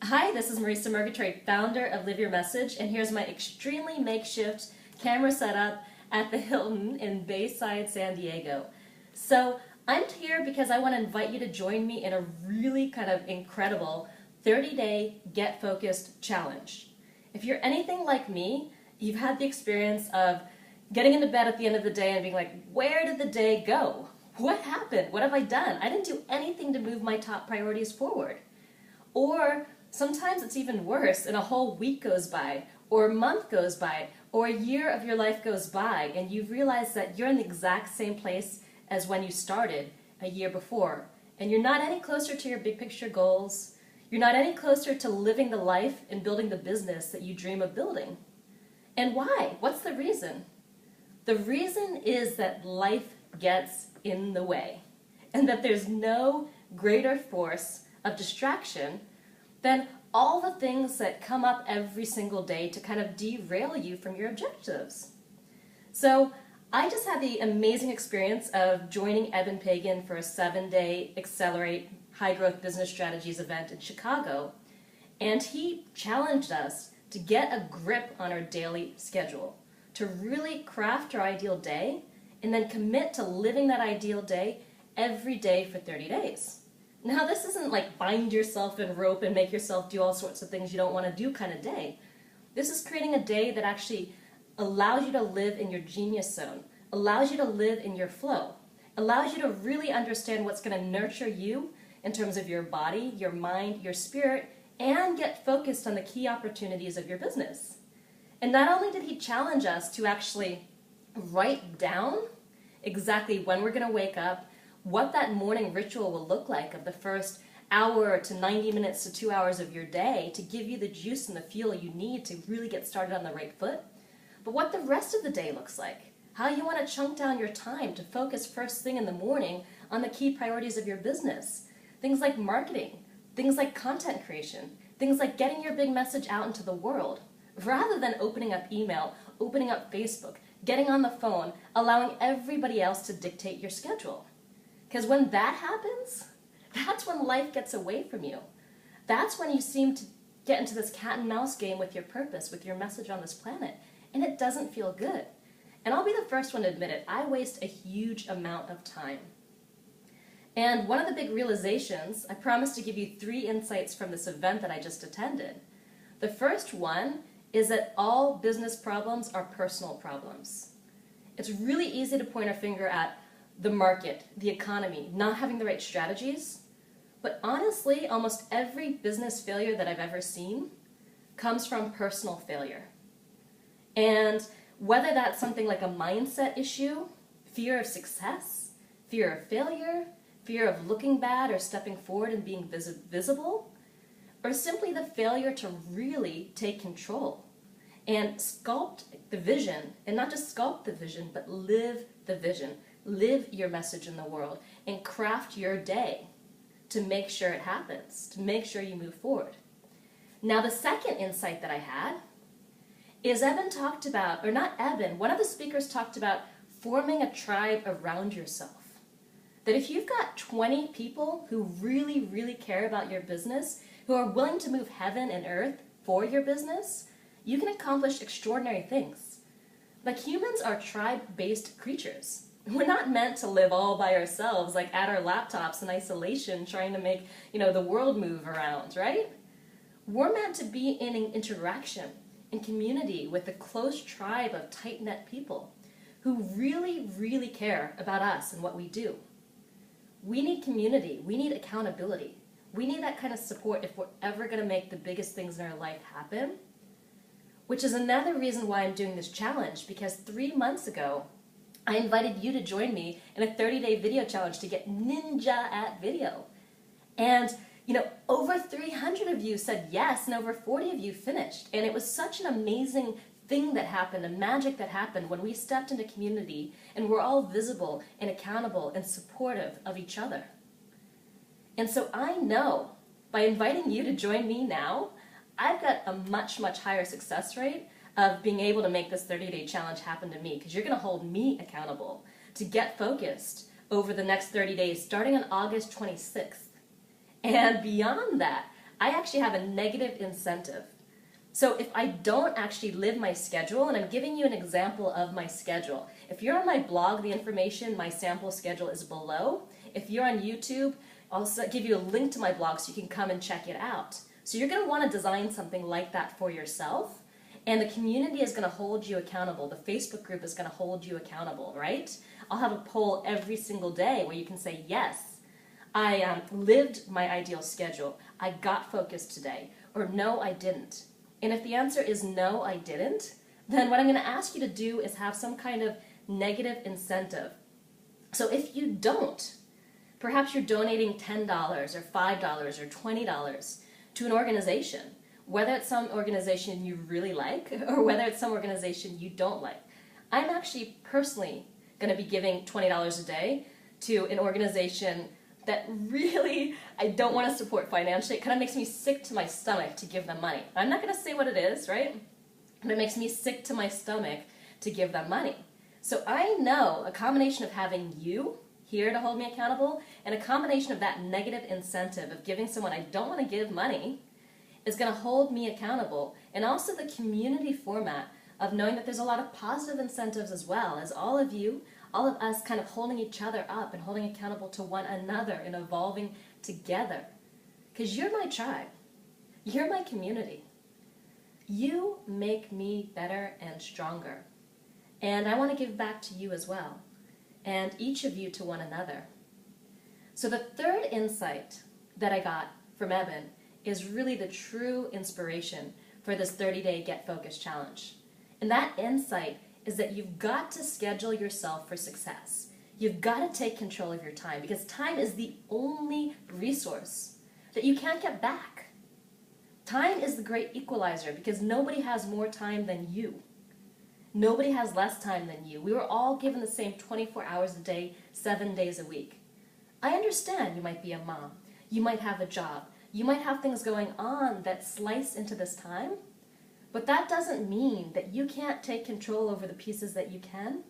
Hi, this is Marisa Murgatroyd, founder of Live Your Message, and here's my extremely makeshift camera setup at the Hilton in Bayside, San Diego. So I'm here because I want to invite you to join me in a really kind of incredible 30-day Get Focused challenge. If you're anything like me, you've had the experience of getting into bed at the end of the day and being like, where did the day go? What happened? What have I done? I didn't do anything to move my top priorities forward. Or sometimes it's even worse, and a whole week goes by, or a month goes by, or a year of your life goes by, and you realize that you're in the exact same place as when you started a year before, and you're not any closer to your big picture goals. You're not any closer to living the life and building the business that you dream of building. And why? What's the reason? The reason is that life gets in the way, and that there's no greater force of distraction than all the things that come up every single day to kind of derail you from your objectives. So I just had the amazing experience of joining Eben Pagan for a 7-day Accelerate High Growth Business Strategies event in Chicago, and he challenged us to get a grip on our daily schedule, to really craft our ideal day, and then commit to living that ideal day every day for 30 days. Now, this isn't like bind yourself in rope and make yourself do all sorts of things you don't want to do kind of day. This is creating a day that actually allows you to live in your genius zone, allows you to live in your flow, allows you to really understand what's going to nurture you in terms of your body, your mind, your spirit, and get focused on the key opportunities of your business. And not only did he challenge us to actually write down exactly when we're going to wake up, what that morning ritual will look like of the first hour to 90 minutes to 2 hours of your day to give you the juice and the fuel you need to really get started on the right foot, but what the rest of the day looks like, how you want to chunk down your time to focus first thing in the morning on the key priorities of your business. Things like marketing, things like content creation, things like getting your big message out into the world, rather than opening up email, opening up Facebook, getting on the phone, allowing everybody else to dictate your schedule. Because when that happens, that's when life gets away from you. That's when you seem to get into this cat and mouse game with your purpose, with your message on this planet, and it doesn't feel good. And I'll be the first one to admit it, I waste a huge amount of time. And one of the big realizations, I promised to give you 3 insights from this event that I just attended. The first one is that all business problems are personal problems. It's really easy to point our finger at the market, the economy, not having the right strategies. But honestly, almost every business failure that I've ever seen comes from personal failure. And whether that's something like a mindset issue, fear of success, fear of failure, fear of looking bad or stepping forward and being visible, or simply the failure to really take control and sculpt the vision, and not just sculpt the vision, but live the vision. Live your message in the world and craft your day to make sure it happens, to make sure you move forward. Now, the second insight that I had is Eben talked about, or not Eben, one of the speakers talked about forming a tribe around yourself. That if you've got 20 people who really, really care about your business, who are willing to move heaven and earth for your business, you can accomplish extraordinary things. Like, humans are tribe-based creatures. We're not meant to live all by ourselves, like at our laptops in isolation, trying to make, the world move around, right? We're meant to be in an interaction, in community with a close tribe of tight-knit people who really, really care about us and what we do. We need community. We need accountability. We need that kind of support if we're ever going to make the biggest things in our life happen, which is another reason why I'm doing this challenge, because 3 months ago, I invited you to join me in a 30-day video challenge to get ninja at video. And, over 300 of you said yes, and over 40 of you finished. And it was such an amazing thing that happened, a magic that happened when we stepped into community and we're all visible and accountable and supportive of each other. And so I know, by inviting you to join me now, I've got a much, much higher success rate of being able to make this 30-day challenge happen to me, because you're going to hold me accountable to get focused over the next 30 days, starting on August 26th. And beyond that, I actually have a negative incentive. So if I don't actually live my schedule, and I'm giving you an example of my schedule. If you're on my blog, the information, my sample schedule is below. If you're on YouTube, I'll give you a link to my blog so you can come and check it out. So you're going to want to design something like that for yourself, and the community is going to hold you accountable. The Facebook group is going to hold you accountable, right? I'll have a poll every single day where you can say, yes, I lived my ideal schedule. I got focused today. Or no, I didn't. And if the answer is no, I didn't, then what I'm going to ask you to do is have some kind of negative incentive. So if you don't, perhaps you're donating $10 or $5 or $20 to an organization, whether it's some organization you really like or whether it's some organization you don't like. I'm actually personally going to be giving $20 a day to an organization that really I don't want to support financially. It kind of makes me sick to my stomach to give them money. I'm not going to say what it is, right? But it makes me sick to my stomach to give them money. So I know a combination of having you here to hold me accountable and a combination of that negative incentive of giving someone I don't want to give money is going to hold me accountable, and also the community format of knowing that there's a lot of positive incentives as well, as all of you, all of us kind of holding each other up and holding accountable to one another and evolving together. Because you're my tribe. You're my community. You make me better and stronger. And I want to give back to you as well, and each of you to one another. So the third insight that I got from Eben is really the true inspiration for this 30-day Get Focused Challenge. And that insight is that you've got to schedule yourself for success. You've got to take control of your time, because time is the only resource that you can't get back. Time is the great equalizer, because nobody has more time than you. Nobody has less time than you. We were all given the same 24 hours a day, 7 days a week. I understand you might be a mom. You might have a job. You might have things going on that slice into this time. But that doesn't mean that you can't take control over the pieces that you can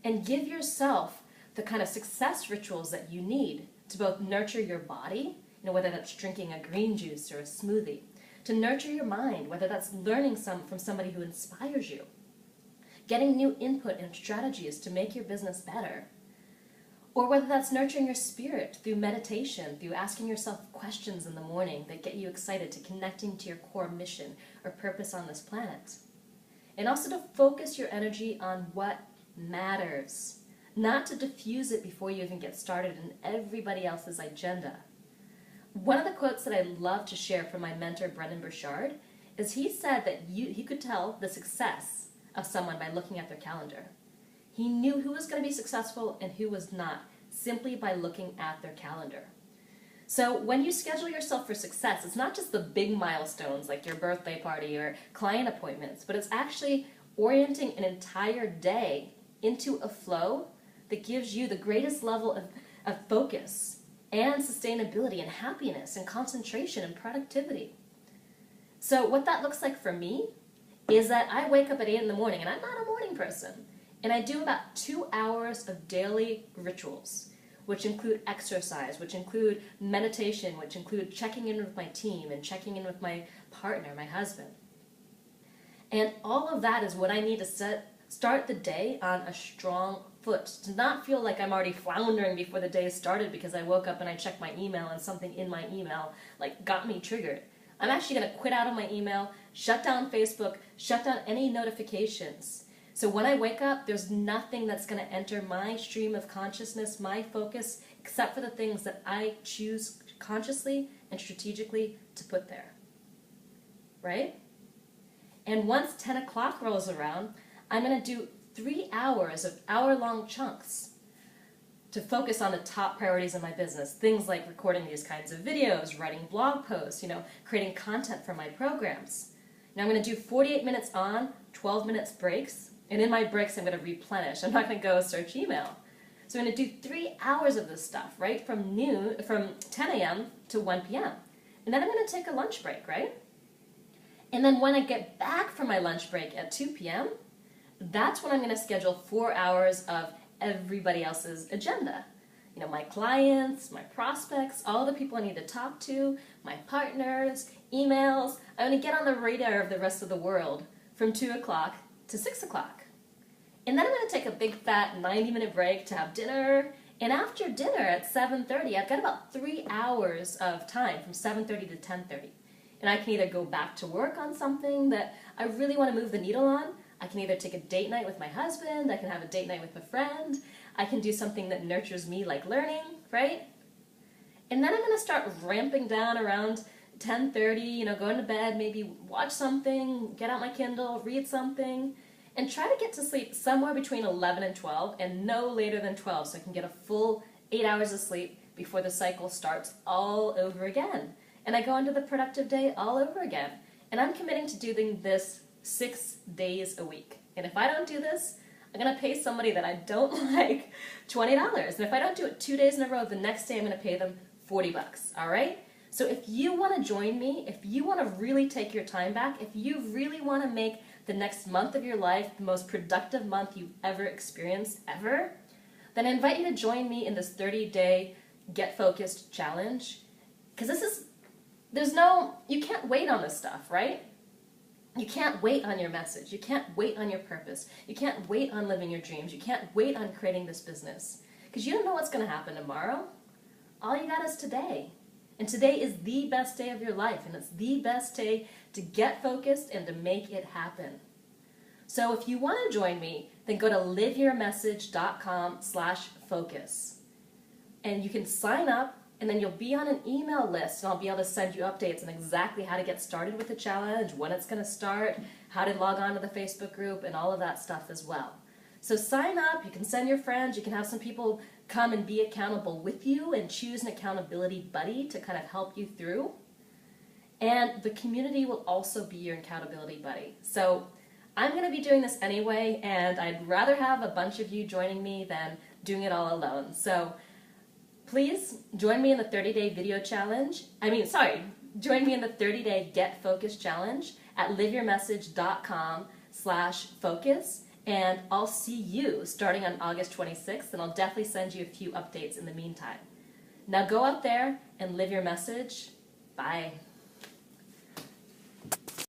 and give yourself the kind of success rituals that you need to both nurture your body, whether that's drinking a green juice or a smoothie, to nurture your mind, whether that's learning from somebody who inspires you, getting new input and strategies to make your business better, or whether that's nurturing your spirit through meditation, through asking yourself questions in the morning that get you excited, to connecting to your core mission or purpose on this planet. And also to focus your energy on what matters, not to diffuse it before you even get started in everybody else's agenda. One of the quotes that I love to share from my mentor, Brendan Burchard, is he said that he could tell the success of someone by looking at their calendar. He knew who was going to be successful and who was not, simply by looking at their calendar. So when you schedule yourself for success, it's not just the big milestones like your birthday party or client appointments, but it's actually orienting an entire day into a flow that gives you the greatest level of focus and sustainability and happiness and concentration and productivity. So what that looks like for me is that I wake up at 8 in the morning, and I'm not a morning person, and I do about 2 hours of daily rituals, which include exercise, which include meditation, which include checking in with my team and checking in with my partner, my husband. And all of that is what I need to start the day on a strong foot, to not feel like I'm already floundering before the day started because I woke up and I checked my email and something in my email got me triggered. I'm actually going to quit out of my email, shut down Facebook, shut down any notifications. So when I wake up, there's nothing that's going to enter my stream of consciousness, my focus, except for the things that I choose consciously and strategically to put there. Right? And once 10 o'clock rolls around, I'm going to do 3 hours of hour-long chunks to focus on the top priorities in my business. Things like recording these kinds of videos, writing blog posts, creating content for my programs. Now I'm going to do 48 minutes on, 12 minutes breaks. And in my breaks, I'm going to replenish. I'm not going to go search email. So I'm going to do 3 hours of this stuff, right? From 10 a.m. to 1 p.m. And then I'm going to take a lunch break, right? And then when I get back from my lunch break at 2 p.m., that's when I'm going to schedule 4 hours of everybody else's agenda. my clients, my prospects, all the people I need to talk to, my partners, emails. I want to get on the radar of the rest of the world from 2 o'clock to 6 o'clock. And then I'm going to take a big fat 90-minute break to have dinner. And after dinner at 7:30, I've got about 3 hours of time from 7:30 to 10:30. And I can either go back to work on something that I really want to move the needle on. I can either take a date night with my husband. I can have a date night with a friend. I can do something that nurtures me, like learning, right? And then I'm going to start ramping down around 10:30, going to bed, maybe watch something, get out my Kindle, read something, and try to get to sleep somewhere between 11 and 12, and no later than 12, so I can get a full 8 hours of sleep before the cycle starts all over again. And I go into the productive day all over again. And I'm committing to doing this 6 days a week. And if I don't do this, I'm going to pay somebody that I don't like $20. And if I don't do it 2 days in a row, the next day I'm going to pay them $40, all right? So if you want to join me, if you want to really take your time back, if you really want to make the next month of your life the most productive month you've ever experienced, ever, then I invite you to join me in this 30-day Get Focused challenge. Because you can't wait on this stuff, right? You can't wait on your message. You can't wait on your purpose. You can't wait on living your dreams. You can't wait on creating this business. Because you don't know what's going to happen tomorrow. All you got is today. And today is the best day of your life. And it's the best day to get focused and to make it happen. So if you want to join me, then go to liveyourmessage.com/focus. And you can sign up, and then you'll be on an email list, and I'll be able to send you updates on exactly how to get started with the challenge, when it's going to start, how to log on to the Facebook group, and all of that stuff as well. So sign up, you can send your friends, you can have some people come and be accountable with you and choose an accountability buddy to kind of help you through. And the community will also be your accountability buddy. So I'm going to be doing this anyway, and I'd rather have a bunch of you joining me than doing it all alone. So please join me in the 30-day video challenge. Join me in the 30-day Get Focused challenge at liveyourmessage.com/focus. And I'll see you starting on August 26th, and I'll definitely send you a few updates in the meantime. Now go out there and live your message. Bye.